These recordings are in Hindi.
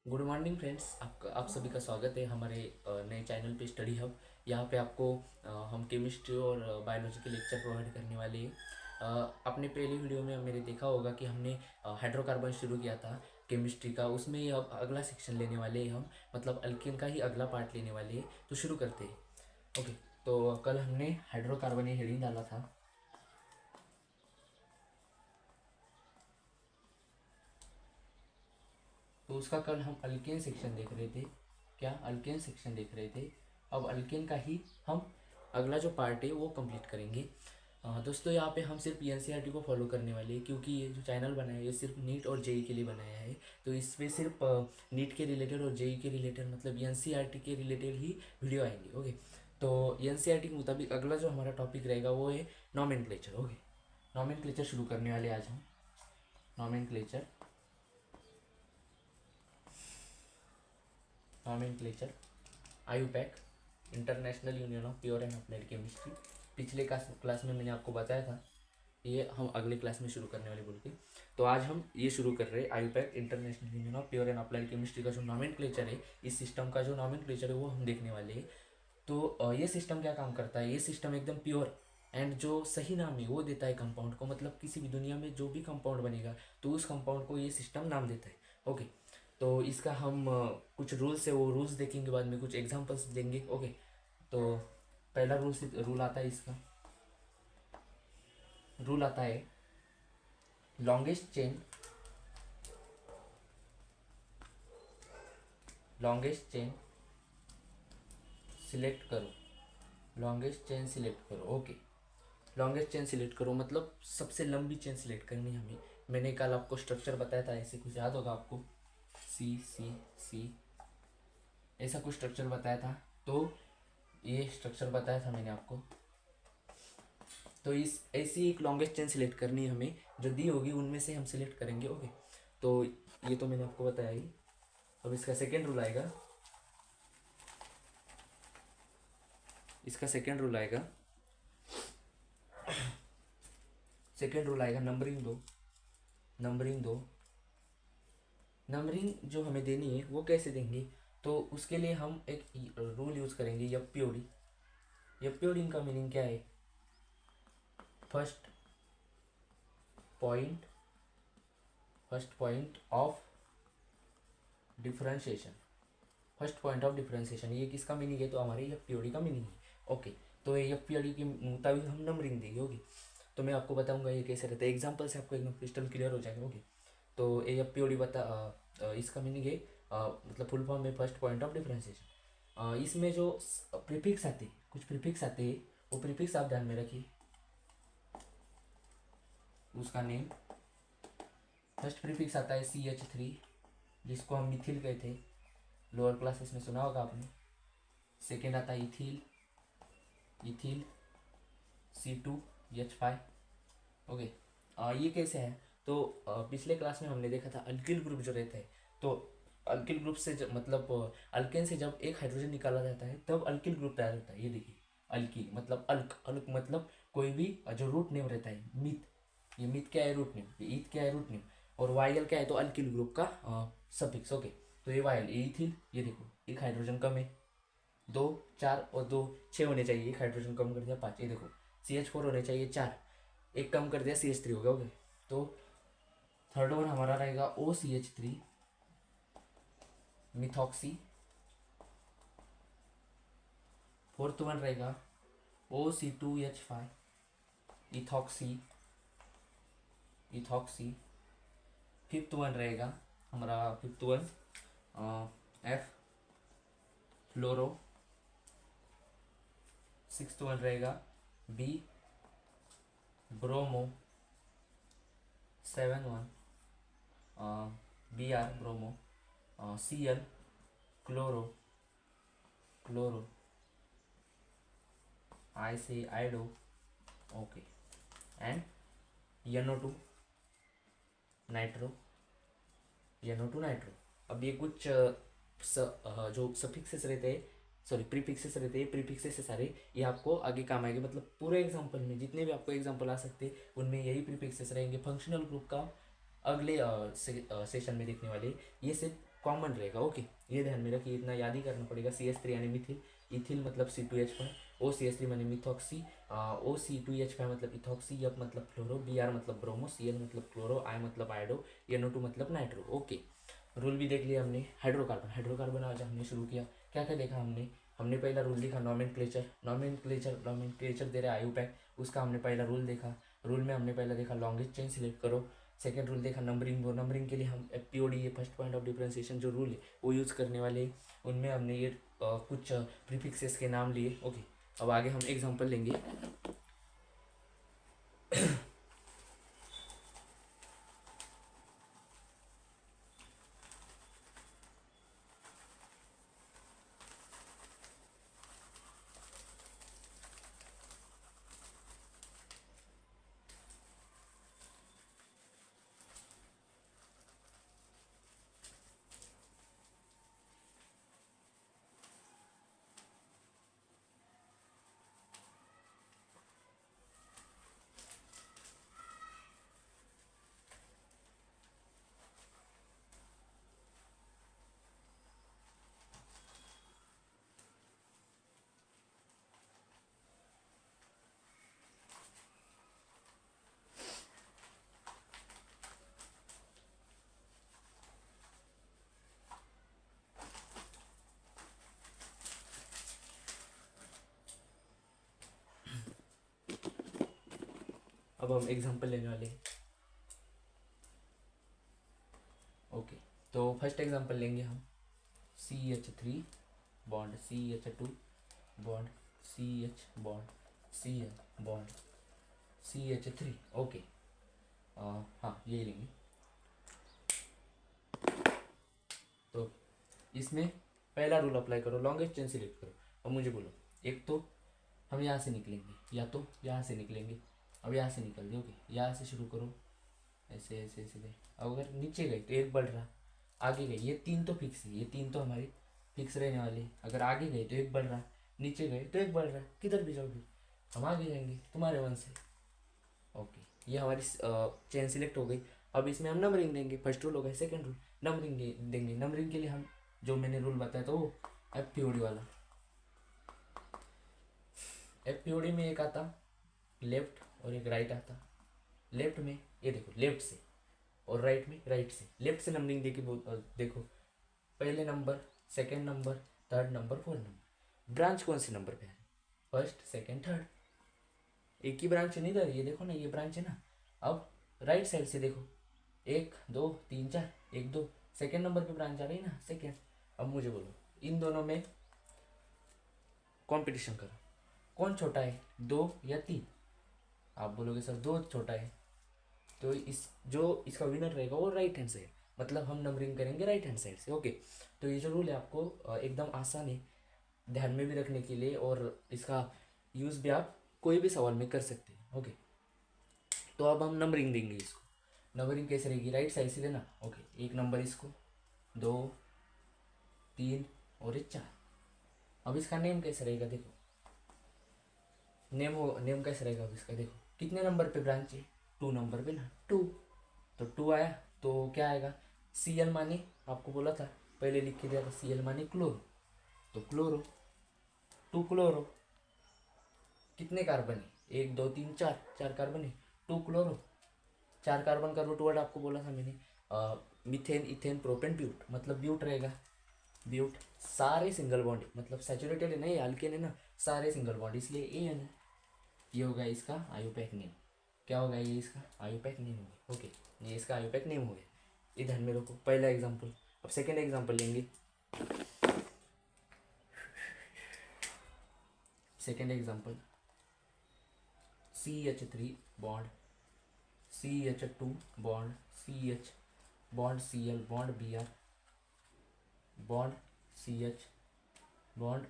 गुड मॉर्निंग फ्रेंड्स, आप सभी का स्वागत है हमारे नए चैनल पे स्टडी हब। यहाँ पे आपको हम केमिस्ट्री और बायोलॉजी के लेक्चर प्रोवाइड करने वाले हैं। आपने पहली वीडियो में मेरे देखा होगा कि हमने हाइड्रोकार्बन शुरू किया था केमिस्ट्री का। उसमें ही अब अगला सेक्शन लेने वाले हैं हम, मतलब अल्केन का ही अगला पार्ट लेने वाले हैं। तो शुरू करते हैं। ओके, तो कल हमने हाइड्रोकार्बन ये हेडिंग डाला था। तो उसका कल हम अल्केन सेक्शन देख रहे थे। क्या अल्केन सेक्शन देख रहे थे? अब अल्केन का ही हम अगला जो पार्ट है वो कंप्लीट करेंगे। दोस्तों, यहाँ पे हम सिर्फ एनसीईआरटी को फॉलो करने वाले हैं, क्योंकि ये जो चैनल बनाया है ये सिर्फ नीट और जेई के लिए बनाया है। तो इसमें सिर्फ नीट के रिलेटेड और जेई के रिलेटेड, मतलब एनसीईआरटी के रिलेटेड ही वीडियो आएंगे। ओके, तो एनसीईआरटी के मुताबिक अगला जो हमारा टॉपिक रहेगा वो है नॉमेनक्लेचर। ओके, नॉमेनक्लेचर शुरू करने वाले आज हम। Nomenclature nomenclature IUPAC, international union of pure and applied chemistry. पिछले क्लास में मैंने आपको बताया था ये हम अगले क्लास में शुरू करने वाले बोल के। तो आज हम ये शुरू कर रहे हैं IUPAC, international union of pure and applied chemistry का जो नॉमेनक्लेचर है, इस सिस्टम का जो नॉमेनक्लेचर है वो हम देखने वाले हैं। तो ये सिस्टम क्या काम करता है? ये सिस्टम एकदम प्योर एंड जो सही नाम है वो देता है कंपाउंड को, मतलब किसी भी दुनिया में जो भी कंपाउंड बनेगा तो उस कंपाउंड को ये सिस्टम नाम देता है। ओके, तो इसका हम कुछ रूल्स है वो रूल्स देखेंगे, बाद में कुछ एग्जांपल्स देंगे। ओके, तो पहला रूल आता है इसका। रूल आता है longest chain longest chain select करो। लॉन्गेस्ट चेन सिलेक्ट करो। ओके, लॉन्गेस्ट चेन सिलेक्ट करो मतलब सबसे लंबी चेन सिलेक्ट करनी है हमें। मैंने कल आपको स्ट्रक्चर बताया था, ऐसे कुछ याद होगा आपको, सी सी सी, ऐसा कुछ स्ट्रक्चर बताया था। तो ये स्ट्रक्चर बताया था मैंने आपको। तो इस ऐसी एक लॉन्गेस्ट चेन सिलेक्ट करनी है हमें, जो दी होगी उनमें से हम सिलेक्ट करेंगे। ओके, तो ये तो मैंने आपको बताया ही। अब इसका सेकेंड रूल आएगा। इसका सेकेंड रूल आएगा सेकेंड रूल आएगा नंबरिंग दो। नंबरिंग दो। नंबरिंग जो हमें देनी है वो कैसे देंगे? तो उसके लिए हम एक रूल यूज़ करेंगे, यप्योडी। यप्योडी का मीनिंग क्या है? First point first point of differentiation. First point of differentiation, ये किसका मीनिंग है? तो हमारे यप्योडी का मीनिंग है। ओके, तो ये यप्योडी के मुताबिक हम नंबरिंग देंगे। ओके, तो मैं आपको बताऊंगा ये कैसे रहता है, एग्जाम्पल से आपको एकदम क्रिस्टल क्लियर हो जाएगा। ओके, तो A F P O D इसका मीनिंग है मतलब फुल फॉर्म में फर्स्ट पॉइंट ऑफ डिफरेंशिएशन। इसमें जो प्रीफिक्स आते हैं, कुछ प्रीफिक्स आते हैं, वो प्रीफिक्स आप ध्यान में रखिए। उसका नेम, फर्स्ट प्रीफिक्स आता है CH3, जिसको हम मिथिल कहते हैं, लोअर क्लासेस में सुना होगा आपने। सेकेंड आता है इथिल, इथिल C2H5। ओके, ये कैसे है? तो पिछले क्लास में हमने देखा था अल्किल ग्रुप जो रहता है, तो अल्किल ग्रुप से मतलब अल्केन से जब एक हाइड्रोजन निकाला जाता है तब अल्किल ग्रुप तैयार होता है। ये देखिए, अल्किल मतलब अल्क, अल्क मतलब कोई भी जो रूट नेम रहता है, मिथ, ये मिथ क्या है? Root name. ये ईथ क्या है? Root name. और वायल क्या है? तो अल्किल ग्रुप का सफिक्स। ओके, तो ये वायल, ये इथिल, ये देखो एक हाइड्रोजन कम है, 2 4 और 2 6 होने चाहिए, एक हाइड्रोजन कम कर दिया 5। ये देखो CH4 होने चाहिए 4, एक कम कर दिया CH3 हो गया। ओके, तो थर्ड वन हमारा रहेगा OCH3 मिथॉक्सी। फोर्थ वन रहेगा OC2H5 ethoxy, ethoxy. Fifth one रहेगा हमारा, fifth one F fluoro. Sixth one रहेगा B bromo. Seven one BR bromo. Cl chloro, chloro. I से iodo. Okay, and NO2 nitro, NO2 nitro. अब ये कुछ जो सफिक्सेस रहते हैं, सॉरी प्रीफिक्सेस रहते हैं, प्रीफिक्सेस से सारे ये आपको आगे काम आएंगे। मतलब पूरे एग्जांपल में जितने भी आपको एग्जांपल आ सकते हैं उनमें यही प्रीफिक्सेस रहेंगे। फंक्शनल ग्रुप का अगले सेशन में देखने वाले, ये सिर्फ कॉमन रहेगा। ओके, ये ध्यान में रखिए, इतना याद ही करना पड़ेगा। CH3 यानी मिथिल, इथिल मतलब C2H5, OCH3 माने मिथॉक्सी, OC2H5 मतलब इथॉक्सी, F मतलब फ्लोरो, Br मतलब ब्रोमो, Cl मतलब क्लोरो, I मतलब आयोडो, NO2 मतलब नाइट्रो। ओके, रूल भी देख लिया हमने। हाइड्रोकार्बन, हाइड्रोकार्बन आज हमने शुरू किया। क्या क्या देखा हमने? हमने पहला रूल देखा नॉमेनक्लेचर, नॉमेनक्लेचर दे रहा है आयुपैक, उसका हमने पहला रूल देखा। रूल में हमने पहला देखा लॉन्गेस्ट चेन सिलेक्ट करो। सेकंड रूल देखा नंबरिंग, वो नंबरिंग के लिए हम FPOD, ये फर्स्ट पॉइंट ऑफ डिफरेंशिएशन जो रूल है वो यूज़ करने वाले। उनमें हमने ये कुछ प्रीफिक्सेस के नाम लिए। ओके, अब आगे हम एग्जांपल लेंगे। अब हम एग्जांपल लेने वाले हैं। ओके, तो फर्स्ट एग्जांपल लेंगे हम CH3 bond CH2 bond CH bond Cl bond CH3। Okay, हाँ यही लेंगे। तो इसमें पहला रूल अप्लाई करो, लॉन्गेस्ट चेन सिलेक्ट करो। अब मुझे बोलो, एक तो हम यहाँ से निकलेंगे या तो यहाँ से निकलेंगे। अब यहाँ से निकल गए। ओके, यहाँ से शुरू करो, ऐसे ऐसे ऐसे गए। अब अगर नीचे गए तो एक बढ़ रहा, आगे गए, ये तीन तो फिक्स है, ये तीन तो हमारे फिक्स रहने वाले। अगर आगे गए तो एक बढ़ रहा, नीचे गए तो एक बढ़ रहा, किधर भी जाओगे हम आगे जाएंगे तुम्हारे मन से। ओके, ये हमारी चेन सिलेक्ट हो गई। अब इसमें हम नंबरिंग देंगे। फर्स्ट रूल हो गया, सेकंड रूल नंबरिंग देंगे। नंबरिंग के लिए हम जो मैंने रूल बताया था वो FPOD वाला। FPOD में एक आता लेफ्ट और एक राइट आता। लेफ्ट में ये देखो लेफ्ट से, और राइट में राइट से। लेफ्ट से नंबरिंग देखो, पहले number, second number, third number, fourth number. Branch कौन से नंबर पे है? First, second, third. एक ही ब्रांच है, नहीं इधर ये देखो ना, ये ब्रांच है ना। अब राइट साइड से देखो, 1 2 3 4, 1 2, सेकंड नंबर पे ब्रांच आ रही ना, सेकंड। अब मुझे बोलो, इन दोनों में कंपटीशन करो, कौन छोटा है, 2 या 3? आप बोलोगे सर 2 छोटा है, तो इस जो इसका विनर रहेगा वो राइट हैंड साइड, मतलब हम नंबरिंग करेंगे राइट हैंड साइड से। ओके, तो ये जो रूल है आपको एकदम आसान है ध्यान में भी रखने के लिए, और इसका यूज़ भी आप कोई भी सवाल में कर सकते हैं। ओके, तो अब हम नंबरिंग देंगे इसको। नंबरिंग कैसे रहेगी? राइट साइड से देना। ओके, एक नंबर इसको, 2 3 और ये 4। अब इसका नेम कैसे रहेगा? देखो नेम कैसे रहेगा अब इसका? देखो कितने नंबर पे ब्रांच है? 2 नंबर पे ना, 2। तो 2 आया तो क्या आएगा? Cl माने, आपको बोला था पहले लिख के दिया था, Cl माने क्लोरो, तो क्लोरो, 2 क्लोरो। कितने कार्बन है? 1 2 3 4, 4 कार्बन है, 2 क्लोरो। 4 कार्बन का रूट वर्ड आपको बोला था मैंने, मीथेन, इथेन, प्रोपेन, ब्यूट, मतलब ब्यूट रहेगा। ब्यूट सारे सिंगल बॉन्ड, मतलब सैचुरेटेड है ना, ये अल्केन है ना, सारे सिंगल बॉन्ड, इसलिए AN है। ये होगा इसका आयुपैक नेम। क्या होगा ये? इसका आयुपैक नेम हो गया। ओके, ये इसका आयुपैक नेम हो गया, ये ध्यान में रखो। पहला एग्जांपल। अब सेकंड एग्जांपल लेंगे। Second example, CH3 bond CH2 bond CH bond Cl bond Br bond CH bond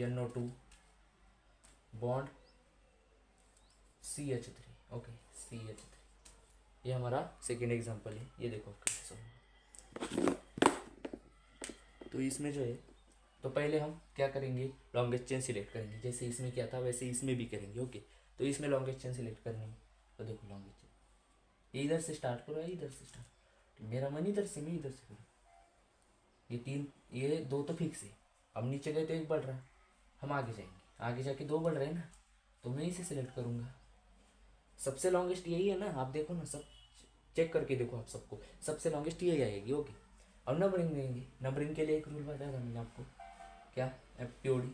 NO2 bond CH3। Okay, CH3, ये हमारा सेकेंड एग्जांपल है। ये देखो तो इसमें जो है, तो पहले हम क्या करेंगे? लॉन्गेस्ट चेन सिलेक्ट करेंगे, जैसे इसमें क्या था वैसे इसमें भी करेंगे। ओके, तो इसमें लॉन्गेस्ट चेन सिलेक्ट करनी है, तो देखो लॉन्गेस्ट चेन, ये इधर से स्टार्ट करो या इधर से स्टार्ट, मेरा मन इधर से, मैं इधर से करूँ। ये 3, ये 2 तो फिक्स है। अब नीचे गए तो 1 बढ़ रहा है, हम आगे जाएंगे, आगे जाके 2 बढ़ रहे हैं ना, तो मैं इसे सिलेक्ट करूँगा। सबसे लॉन्गेस्ट यही है ना, आप देखो ना, सब चेक करके देखो आप सबको, सबसे लॉन्गेस्ट यही आएगी। ओके, अब नंबरिंग देंगे। नंबरिंग के लिए एक रूल बताया था मैंने आपको, क्या? एपीओडी।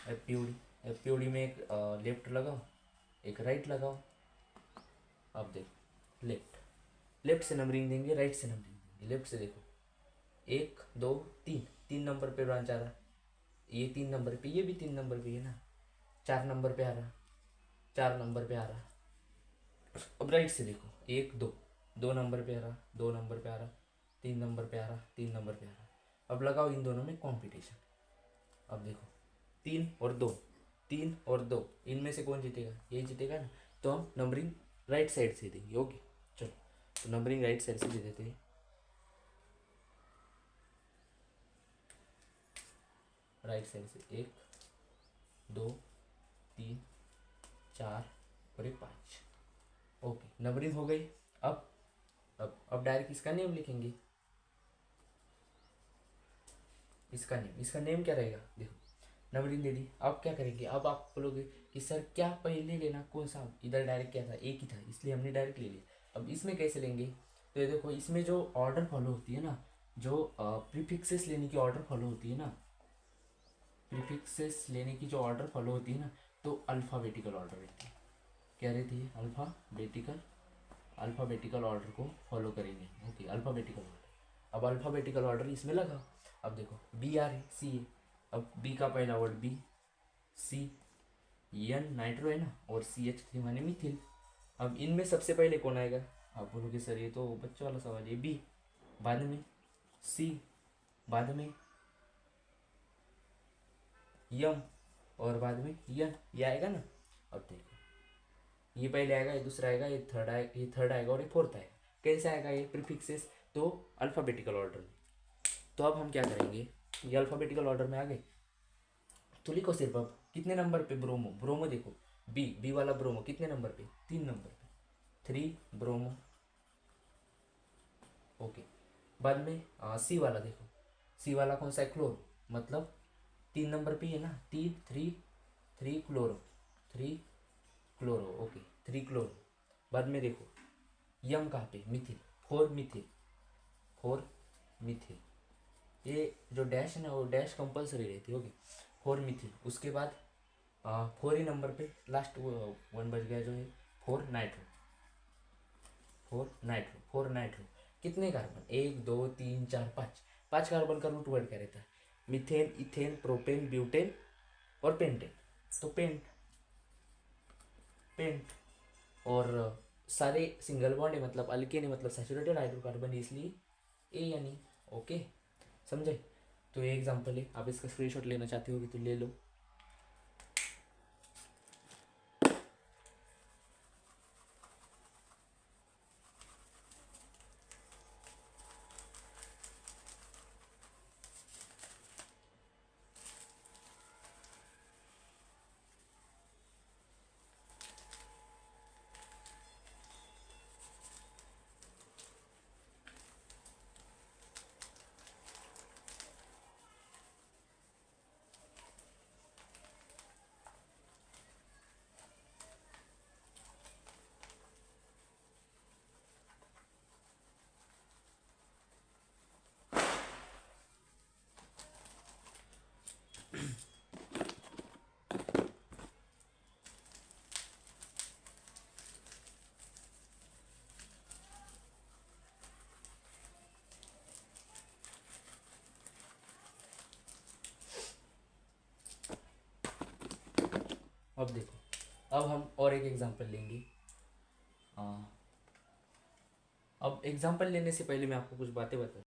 एपीओडी एपीओडी में एक लेफ्ट लगाओ, एक राइट लगाओ। अब देखो, लेफ्ट, लेफ्ट से नंबरिंग देंगे, राइट से नंबरिंग देंगे। लेफ्ट से देखो, 1 2 3, 3 नंबर पे ब्रांच आ रहा, ये 3 नंबर पे, ये भी 3 नंबर पे है ना, 4 नंबर पे आ रहा, 4 नंबर पे आ रहा। अब राइट से देखो, 1 2, 2 नंबर पे आ रहा, 2 नंबर पे आ रहा, 3 नंबर पे आ रहा, 3 नंबर पे आ रहा। अब लगाओ इन दोनों में कंपटीशन। अब देखो, 3 और 2, 3 और 2, इनमें से कौन जीतेगा? यही जीतेगा ना, तो हम नंबरिंग राइट साइड से देंगे। ओके, चलो, तो नंबरिंग राइट साइड से दे देते हैं। राइट साइड से 1 2 3 4 और एक 5। ओके, नंबरिंग हो गई। अब डायरेक्ट इसका नेम लिखेंगे। इसका नेम क्या रहेगा? देखो, नंबरिंग दे दी, अब क्या करेंगे? अब आप बोलोगे कि सर क्या पहले लेना, कौन सा? इधर डायरेक्ट क्या था, एक ही था, इसलिए हमने डायरेक्ट ले लिया। अब इसमें कैसे लेंगे? तो ये देखो, इसमें जो ऑर्डर फॉलो होती है ना, जो प्रीफिक्सेस लेने की ऑर्डर फॉलो होती है ना, प्रीफिक्सेस लेने की जो ऑर्डर फॉलो होती है ना, तो अल्फ़ाबेटिकल ऑर्डर रहती है। क्या रहती है? अल्फ़ाबेटिकल ऑर्डर को फॉलो करेंगे। Okay, alphabetical order. अब अल्फ़ाबेटिकल ऑर्डर इसमें लगा। अब देखो, बी आ रही, सी है। अब बी का पहला वर्ड बी, सी, एन नाइट्रो है ना, और CH3 माने मिथिल। अब इनमें सबसे पहले कौन आएगा? आप बोलोगे सर ये तो बच्चों वाला सवाल है, बी, बाद में सी, बाद में यम, और बाद में यन, ये आएगा ना। अब देखो, ये पहले आएगा, ये दूसरा आएगा, ये थर्ड आएगा और ये फोर्थ आएगा। कैसे आएगा ये? प्रीफिक्सेस, तो अल्फ़ाबेटिकल ऑर्डर में। तो अब हम क्या करेंगे? ये अल्फ़ाबेटिकल ऑर्डर में आ गए, तो लिखो सिर्फ अब कितने नंबर पे ब्रोमो। ब्रोमो देखो, बी वाला ब्रोमो कितने नंबर पे? 3 नंबर पे, 3 ब्रोमो। ओके, बाद में सी वाला देखो, सी वाला कौन सा है? क्लोरो, मतलब 3 नंबर पे है ना, 3 क्लोरो, 3 क्लोरो। Okay, 3 chloro. बाद में देखो, यम कहाँ पे? मिथिल, 4 मिथिल, 4 मिथिल। ये जो डैश है ना, वो डैश कंपलसरी रहती है। ओके, 4 मिथिल। उसके बाद 4 ही नंबर पे लास्ट वन बच गया, जो है 4 नाइट्रो, 4 नाइट्रो। कितने कार्बन? 1 2 3 4 5, 5 कार्बन का रूट वर्ड क्या रहता है? मिथेन, इथेन, प्रोपेन, ब्यूटेन और पेंटेन। तो पेंट और सारे सिंगल बॉन्ड है, मतलब अल्केन है, मतलब सैचुरेटेड हाइड्रोकार्बन, इसलिए ए यानी। ओके, समझे? तो ये एग्जांपल है, आप इसका स्क्रीनशॉट लेना चाहते हो तो ले लो। अब देखो, अब हम और एक एग्जांपल लेंगे। अब एग्जांपल लेने से पहले मैं आपको कुछ बातें बता